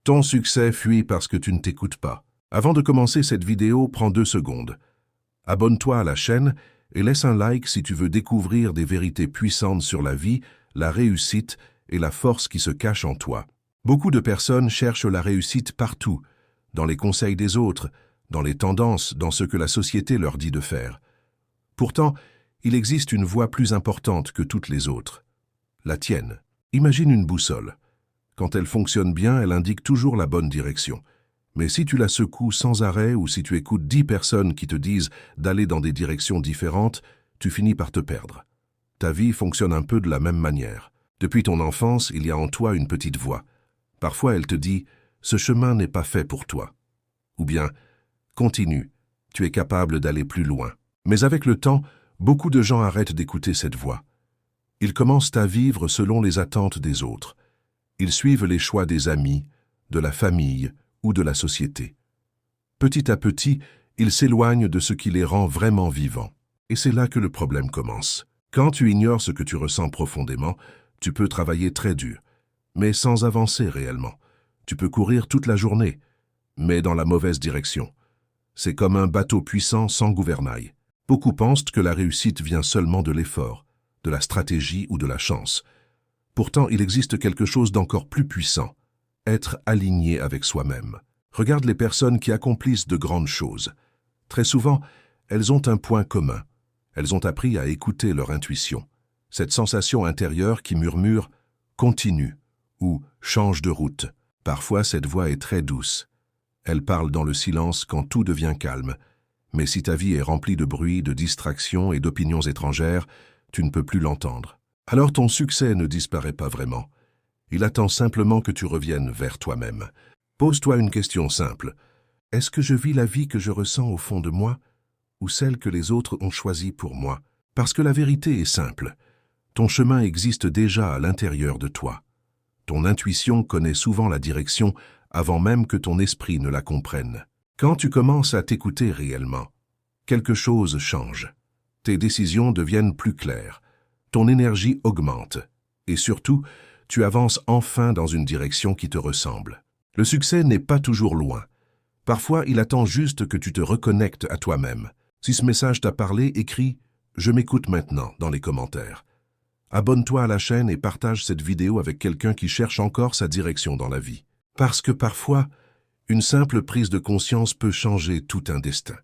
Ton succès fuit parce que tu ne t'écoutes pas. Avant de commencer cette vidéo, prends 2 secondes. Abonne-toi à la chaîne et laisse un like si tu veux découvrir des vérités puissantes sur la vie, la réussite et la force qui se cache en toi. Beaucoup de personnes cherchent la réussite partout, dans les conseils des autres, dans les tendances, dans ce que la société leur dit de faire. Pourtant, il existe une voie plus importante que toutes les autres. La tienne. Imagine une boussole. Quand elle fonctionne bien, elle indique toujours la bonne direction. Mais si tu la secoues sans arrêt ou si tu écoutes 10 personnes qui te disent d'aller dans des directions différentes, tu finis par te perdre. Ta vie fonctionne un peu de la même manière. Depuis ton enfance, il y a en toi une petite voix. Parfois, elle te dit « Ce chemin n'est pas fait pour toi ». Ou bien « Continue, tu es capable d'aller plus loin ». Mais avec le temps, beaucoup de gens arrêtent d'écouter cette voix. Ils commencent à vivre selon les attentes des autres. Ils suivent les choix des amis, de la famille ou de la société. Petit à petit, ils s'éloignent de ce qui les rend vraiment vivants. Et c'est là que le problème commence. Quand tu ignores ce que tu ressens profondément, tu peux travailler très dur, mais sans avancer réellement. Tu peux courir toute la journée, mais dans la mauvaise direction. C'est comme un bateau puissant sans gouvernail. Beaucoup pensent que la réussite vient seulement de l'effort, de la stratégie ou de la chance. Pourtant, il existe quelque chose d'encore plus puissant, être aligné avec soi-même. Regarde les personnes qui accomplissent de grandes choses. Très souvent, elles ont un point commun. Elles ont appris à écouter leur intuition. Cette sensation intérieure qui murmure « continue » ou « change de route ». Parfois, cette voix est très douce. Elle parle dans le silence quand tout devient calme. Mais si ta vie est remplie de bruit, de distractions et d'opinions étrangères, tu ne peux plus l'entendre. Alors ton succès ne disparaît pas vraiment. Il attend simplement que tu reviennes vers toi-même. Pose-toi une question simple. Est-ce que je vis la vie que je ressens au fond de moi ou celle que les autres ont choisie pour moi? Parce que la vérité est simple. Ton chemin existe déjà à l'intérieur de toi. Ton intuition connaît souvent la direction avant même que ton esprit ne la comprenne. Quand tu commences à t'écouter réellement, quelque chose change. Tes décisions deviennent plus claires. Ton énergie augmente. Et surtout, tu avances enfin dans une direction qui te ressemble. Le succès n'est pas toujours loin. Parfois, il attend juste que tu te reconnectes à toi-même. Si ce message t'a parlé, écris « Je m'écoute maintenant » dans les commentaires. Abonne-toi à la chaîne et partage cette vidéo avec quelqu'un qui cherche encore sa direction dans la vie. Parce que parfois, une simple prise de conscience peut changer tout un destin.